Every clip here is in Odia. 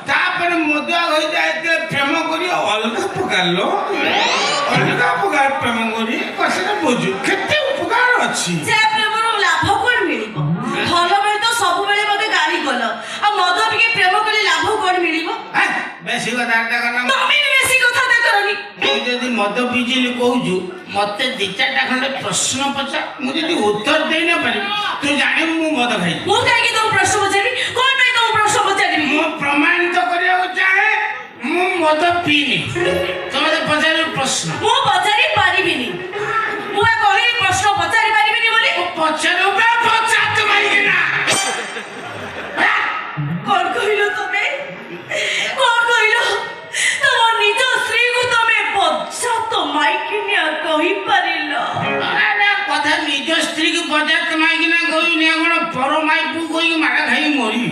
ତାପରେ ମଦୁଆ ହୋଇଯାଏ ପ୍ରେମ କରି ଅଲଗା ପ୍ରକାର ଅଲଗା ପ୍ରକାର ପ୍ରେମ କରି ସେଟା ବୁଝୁ କେତେ ଉପକାର ଅଛି। ସେ ପ୍ରେମରୁ ଲାଭ କଣ ମିଳିବ? ଭଲ ବେଳେ ତ ସବୁବେଳେ ମତେ ଗାଳି କଲ, ଆଉ ମଦ ଟିକେ ପ୍ରେମ କଲେ ଲାଭ କଣ ମିଳିବ? ବେଶୀ କଥା ତମେ ବେଶୀ କଥା କରନି। ତୁ ଯଦି ମଦ ପିଇଚିଲି କହୁଛୁ ମତେ ଦି ଚାରିଟା ଖଣ୍ଡେ ପ୍ରଶ୍ନ ପଚାର, ମୁଁ ଯଦି ଉତ୍ତର ଦେଇ ନ ପାରିବି ତୁ ଜାଣିବୁ ମୁଁ ମଦ ଖାଇବି। ମୁଁ କାହିଁକି ତମ ପ୍ରଶ୍ନ ପଚାରିବି? କଣ ପାଇଁ ତମ ପ୍ରଶ୍ନ ପଚାରିବି? ମୁଁ ପ୍ରମାଣିତ କରିବାକୁ ଚାହେଁ ମୁଁ ମଦ ପିଇନି। ତୁ ମତେ ପଚାରିବୁ ପ୍ରଶ୍ନ, ମୁଁ ପଚାରି ପାରିବିନି। ମୁଁ କହିଲି ପ୍ରଶ୍ନ ପଚାରି ପାରିବିନି ବୋଲି। ପଚାରୁ ପଚାର ତୁ ମାଇକିନା କଣ କହିଲ ତମେ? କଣ କହିଲ? ତମ ନିଜ ସ୍ତ୍ରୀକୁ ତମେ ପଚାତ ମାଇକିନିଆ କହିପାରିଲ? କଥା ନିଜ ସ୍ତ୍ରୀକୁ ପଚାର ମାଇକିନା କହିନି ଆମର ପର ମାଇକୁ କହିକି ମାରା ଖାଇ ମରି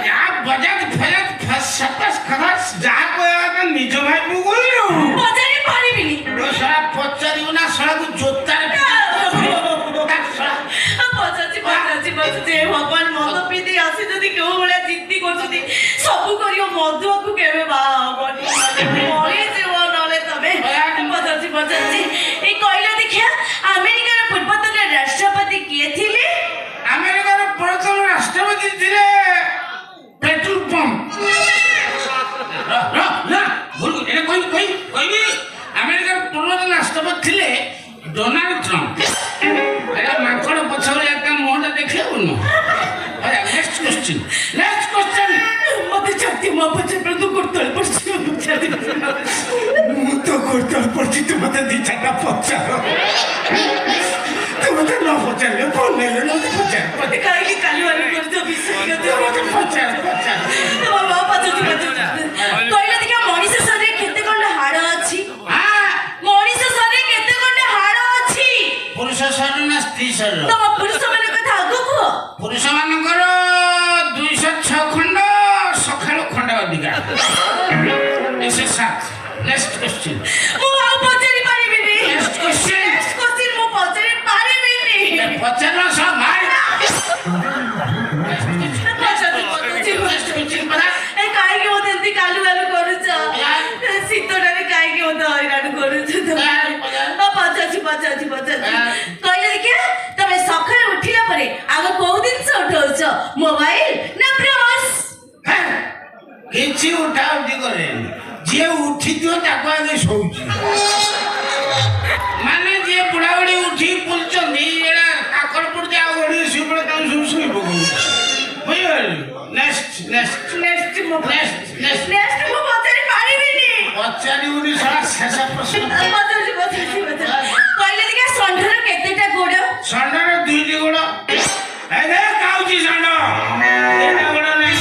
ଯାହା ବଜାତ ଯାହା କହିବା ନିଜ ଭାଇକୁ କହିଲୁ ପଚାରି ପାରିବିନି। ସଳା ପଚାରିବୁ ନା ସଳାକୁ ଜୋତାରେ ପଚାରୁଛି ଭଗବାନ ମଦ ପିଇ ଦେଇ ଆସି ଯଦି କେଉଁ ଭଳିଆ ଜିଦ୍ଦି କରୁଛନ୍ତି ସବୁ କରିବ ମଧୁଆକୁ କେବେ ବାହା ହବନି ମରିଯିବ ନହେଲେ ତମେ। ପଚାରୁଛି ଏଇ କହିଲ ଦେଖିଆ ଆମେରିକାର ପୂର୍ବତନ ରାଷ୍ଟ୍ରପତି କିଏ ଥିଲେ? ଆମେରିକାର ପ୍ରଥମ ରାଷ୍ଟ୍ରପତି ଥିଲେ ପେଟ୍ରୋଲ ପମ୍ପ। କହିବି ଆମେରିକାର ପୂର୍ବତନ ରାଷ୍ଟ୍ରପତି ଥିଲେ ଡୋନାଲ୍ଡ ଟ୍ରମ୍ପ। ମାଙ୍କଡ ପଛରେ ଏକା ମୁହଁଟା ଦେଖିବୁନୁ। ନେକ୍ସଟ କ୍ୱେଶ୍ଚିନ୍ ମତେ ଛାତି ମୋ ପଛେ ତୁ କୋର୍ତଳ ପଡିଛି ମୁଁ ତ କୋର୍ତଳ ପଡିଛି। ତୁ ମତେ ଦି ଚାରିଟା ପଚାର, ତୁ ମତେ ନ ପଚାରିଲେ ଭଲ ଲାଗିଲେ ମତେ ପଚାର। ମତେ କାହିଁକି କାଲି ବାଲି କରୁଛ ପଚାର କହିଲ ଦେଖିଆ ମଣିଷ ଶରୀରରେ କେତେ ଖଣ୍ଡ ହାଡ଼ ଅଛି? ମଣିଷ ଶରୀରରେ କେତେ ଖଣ୍ଡ ହାଡ଼ ଅଛି? ପୁରୁଷ ଶରୀର ନା ସ୍ତ୍ରୀ ଶରୀର? ତମ ପୁରୁଷ ମାନଙ୍କ କଥା ଆଗ କୁହ। ପୁରୁଷ ମାନଙ୍କର 206 ଖଣ୍ଡ, ସକାଳୁ ଖଣ୍ଡ ଅଧିକା 107। Next question. ମୁଁ ଆଉ ପଚାରି ପାରିବିନି। ନେକ୍ସଟ କ୍ୱେଶ୍ଚିନ୍ ମୁଁ ପଚାରି ପାରିବିନି। ପଚାର ସବ ମାର। କାହିଁକି ମତେ ଏମିତି କାଲୁ କାଲୁ କରୁଛ? ଶୀତଟାରେ କାହିଁକି ମତେ ହଇରାଣ କରୁଛ? ପଚାରୁଛି କହିଲେ ଦେଖିଆ ତମେ ସକାଳେ ଉଠିଲା ପରେ ଆଗ କୋଉ ଜିନିଷ ଉଠଉଛ? ମୋବାଇଲ ନା ବ୍ରଶ? କିଛି ଉଠା ଉଠି କରେନି। ଯିଏ ଉଠିଥିବ ତାକୁ ଆଗେ ଶୋଉଛି। ମାନେ ଯିଏ ବୁଢା ବୁଢୀ ଉଠି ବୁଲୁଛନ୍ତି ଏରା କାକର ପଡୁଛି ଆଉ ଗଡି ଶୋଇପଡେ ତାକୁ ସବୁ ଶୋଇ ପକଉଛି। ବୁଝିପାରିଲୁ? ମୁଁ ପଚାରି ପାରିବିନି। ପଚାରିବୁନି ଶଳା ଶେଷ ପ୍ରଶ୍ନ। ପଚାରୁଛି କହିଲେ ଦେଖିଆ ଷଣ୍ଢର କେତେଟା ଗୋଡ? ଷଣ୍ଢର 2ଟି ଗୋଡ। କାଉଛି ଷଣ୍ଢ 2ଟା ଗୋଡ ନାହିଁ।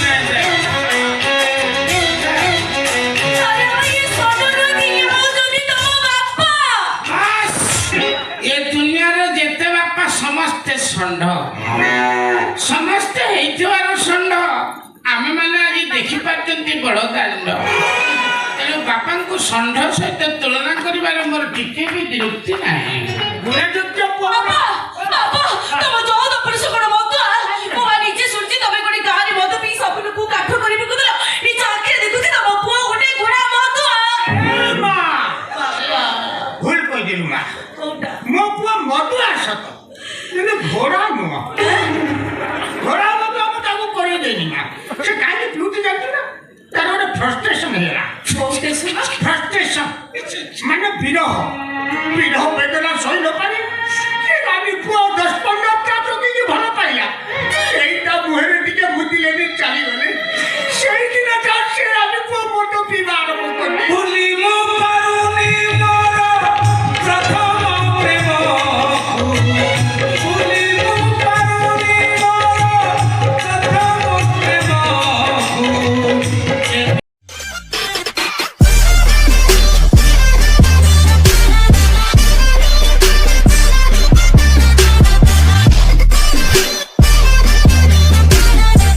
ଏ ଦୁନିଆର ଯେତେ ବାପା ସମସ୍ତେ ଷଣ୍ଢ, ସମସ୍ତେ ହେଇଥିବାର ଷଣ୍ଢ। ଆମେ ମାନେ ଆଜି ଦେଖିପାରୁଛନ୍ତି ବଡ ଦାଣ୍ଡ। ତେଣୁ ବାପାଙ୍କୁ ଷଣ୍ଢ ସହିତ ତୁଳନା କରିବାରେ ମୋର ଟିକେ ବି ବିରକ୍ତି ନାହିଁ। ନିଜେ ଶୁଣିଛି ତମେ ଗୋଟେ ଗାଁରେ ମଦ ପିଇ ସବୁ ଲୋକ କାଠ କରି ବିକୁଥିଲ। ନିଜ ଆଖିରେ ଦେଖୁଛି ତମ ପୁଅ ଗୋଟେ ଘୋଡା ମଦୁଆ। ଭୁଲ କହିଦେଲୁ ମା। କୋଉଟା? ମୋ ପୁଅ ମଦୁଆ ସତ, କିନ୍ତୁ ଘୋଡା ନୁହଁ। ଘୋଡା ମଦ ମୁଁ ତାକୁ କରେଇ ଦେଇନି ମା। ସେ କାହିଁକି ପିଉଟି ଜାଣିଛୁ ନା? ତାର ଗୋଟେ ଫ୍ରଷ୍ଟ୍ରେସନ ହେଇଗଲା। ଫ୍ରଷ୍ଟ୍ରେସନ ମାନେ ବିରହ ବେଦନା ସହି ନ ପାରି ପୁଅ 10